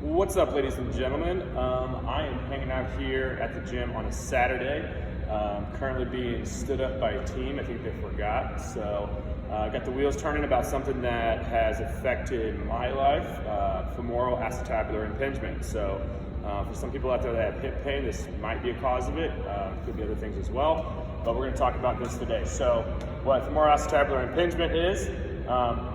What's up, ladies and gentlemen? I am hanging out here at the gym on a Saturday. Currently being stood up by a team. I think they forgot. So I got the wheels turning about something that has affected my life, femoral acetabular impingement. So for some people out there that have hip pain, this might be a cause of it. Could be other things as well. But we're going to talk about this today. So what femoral acetabular impingement is,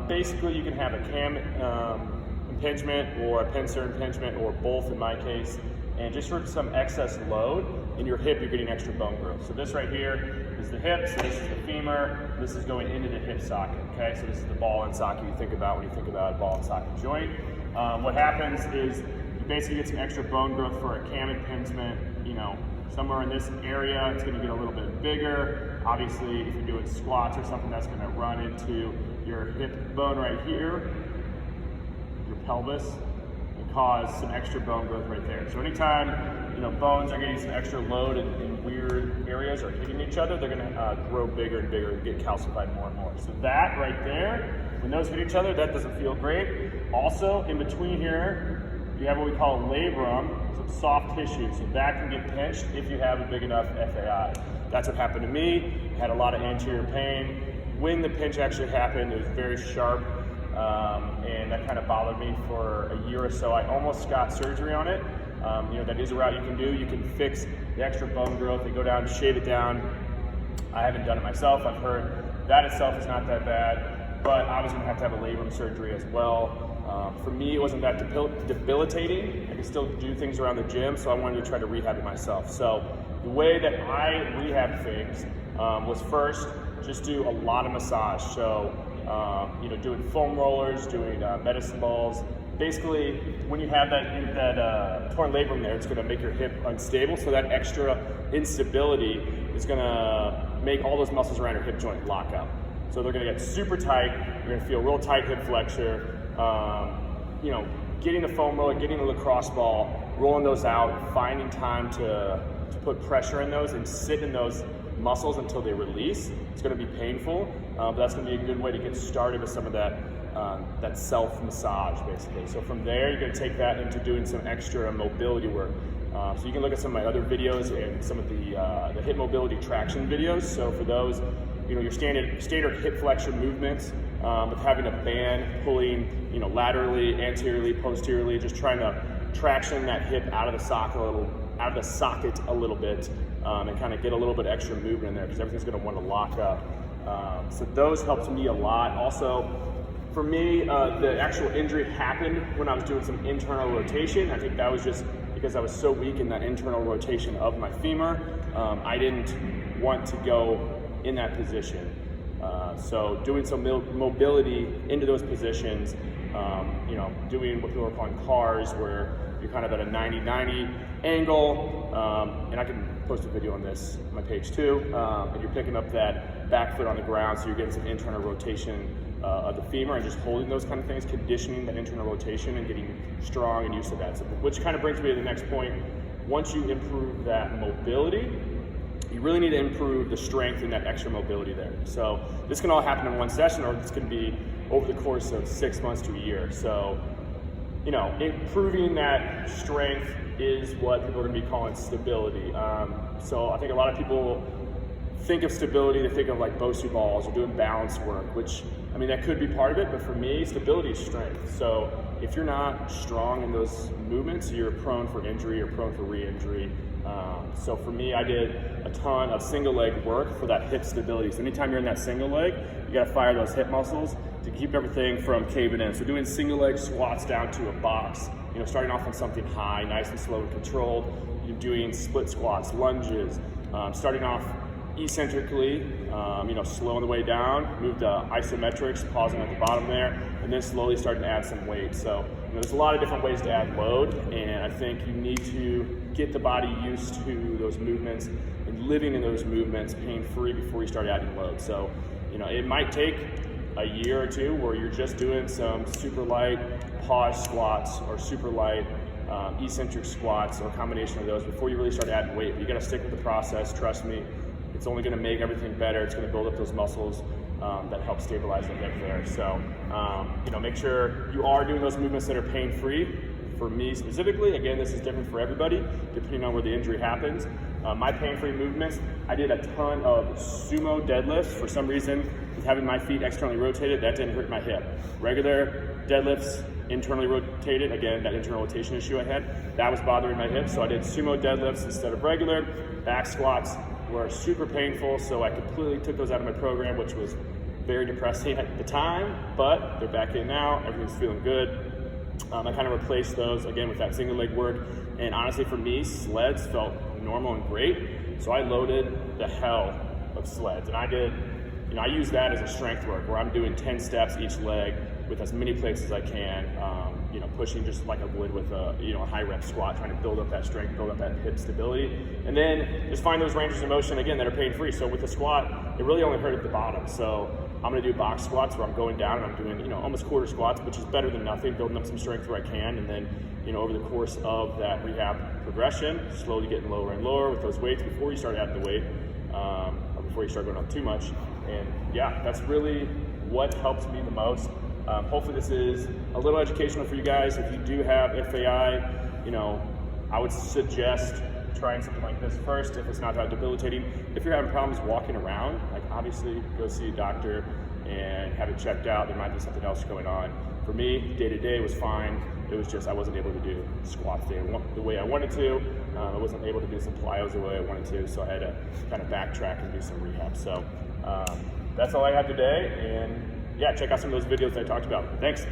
basically you can have a cam impingement or a pincer impingement or both in my case, and just for some excess load in your hip, you're getting extra bone growth. So this right here is the hip, so this is the femur, this is going into the hip socket, okay? So this is the ball and socket you think about when you think about a ball and socket joint. What happens is you basically get some extra bone growth for a cam impingement, somewhere in this area, it's gonna get a little bit bigger. Obviously, if you're doing squats or something, that's gonna run into your hip bone right here, your pelvis, and cause some extra bone growth right there. So anytime bones are getting some extra load in weird areas or hitting each other, they're gonna grow bigger and bigger and get calcified more and more. So that right there, when those hit each other, that doesn't feel great. Also, in between here, you have what we call a labrum, some soft tissue. So that can get pinched if you have a big enough FAI. That's what happened to me. Had a lot of anterior pain. When the pinch actually happened, it was very sharp. And that kind of bothered me for a year or so. I almost got surgery on it. That is a route you can do. You can fix the extra bone growth and go down, shave it down. I haven't done it myself. I've heard that itself is not that bad, but I was gonna have to have a labrum surgery as well. For me, it wasn't that debilitating. I could still do things around the gym, so I wanted to try to rehab it myself. So the way that I rehab things was first, just do a lot of massage. So doing foam rollers, doing medicine balls. Basically, when you have that torn labrum there, it's going to make your hip unstable. So that extra instability is going to make all those muscles around your hip joint lock up. So they're going to get super tight. You're going to feel real tight hip flexor. Getting the foam roller, getting the lacrosse ball, rolling those out, finding time to put pressure in those and sit in those muscles until they release. It's going to be painful, but that's going to be a good way to get started with some of that self-massage, basically. So from there, you're going to take that into doing some extra mobility work. So you can look at some of my other videos and some of the hip mobility traction videos. So for those, your standard hip flexion movements with having a band pulling, laterally, anteriorly, posteriorly, just trying to traction that hip out of the socket a little bit, and kind of get a little bit extra movement in there because everything's going to want to lock up. So those helped me a lot. Also, for me, the actual injury happened when I was doing some internal rotation. I think that was just because I was so weak in that internal rotation of my femur. I didn't want to go in that position. So doing some mobility into those positions, doing what people are calling cars, where you're kind of at a 90-90 angle, and I can post a video on this on my page too, and you're picking up that back foot on the ground, so you're getting some internal rotation of the femur and just holding those kind of things, conditioning that internal rotation and getting strong and used to that. So, which kind of brings me to the next point. Once you improve that mobility, you really need to improve the strength and that extra mobility there. So this can all happen in one session, or this can be over the course of 6 months to a year. So, improving that strength is what people are gonna be calling stability. So I think a lot of people think of stability, they think of like Bosu balls or doing balance work, which, that could be part of it, but for me, stability is strength. So if you're not strong in those movements, you're prone for injury or prone for re-injury. So for me, I did a ton of single leg work for that hip stability. So anytime you're in that single leg, you gotta fire those hip muscles to keep everything from caving in. So doing single leg squats down to a box, starting off on something high, nice and slow and controlled. You're doing split squats, lunges, starting off eccentrically, slow on the way down, move to isometrics, pausing at the bottom there, and then slowly starting to add some weight. So there's a lot of different ways to add load, and I think you need to get the body used to those movements and living in those movements pain-free before you start adding load. So, it might take a year or two where you're just doing some super light pause squats or super light eccentric squats or a combination of those before you really start adding weight. But you gotta stick with the process, trust me. It's only going to make everything better. It's going to build up those muscles that help stabilize the hip there. So, make sure you are doing those movements that are pain-free for me specifically. Again, this is different for everybody, depending on where the injury happens. My pain-free movements, I did a ton of sumo deadlifts. For some reason, with having my feet externally rotated, that didn't hurt my hip. Regular deadlifts, internally rotated, again, that internal rotation issue I had, that was bothering my hip, so I did sumo deadlifts instead of regular. Back squats were super painful, so I completely took those out of my program, which was very depressing at the time, but they're back in now, everything's feeling good. I kind of replaced those, again, with that single leg work, and honestly for me, sleds felt normal and great, so I loaded the hell of sleds, and I did, I use that as a strength work, where I'm doing 10 steps each leg with as many plates as I can, pushing just like I would with a high rep squat, trying to build up that strength, build up that hip stability, and then just find those ranges of motion, again, that are pain free. So with the squat, it really only hurt at the bottom, so I'm gonna do box squats where I'm going down and I'm doing, almost quarter squats, which is better than nothing, building up some strength where I can, and then, over the course of that rehab progression, slowly getting lower and lower with those weights before you start adding the weight, or before you start going up too much. And yeah, that's really what helps me the most. Hopefully this is a little educational for you guys. If you do have FAI, I would suggest trying something like this first if it's not that debilitating. If you're having problems walking around, like obviously go see a doctor and have it checked out. There might be something else going on. For me, day to day was fine. It was just I wasn't able to do squats the way I wanted to. I wasn't able to do some plyos the way I wanted to, so I had to kind of backtrack and do some rehab. So that's all I have today, and yeah, check out some of those videos that I talked about. Thanks.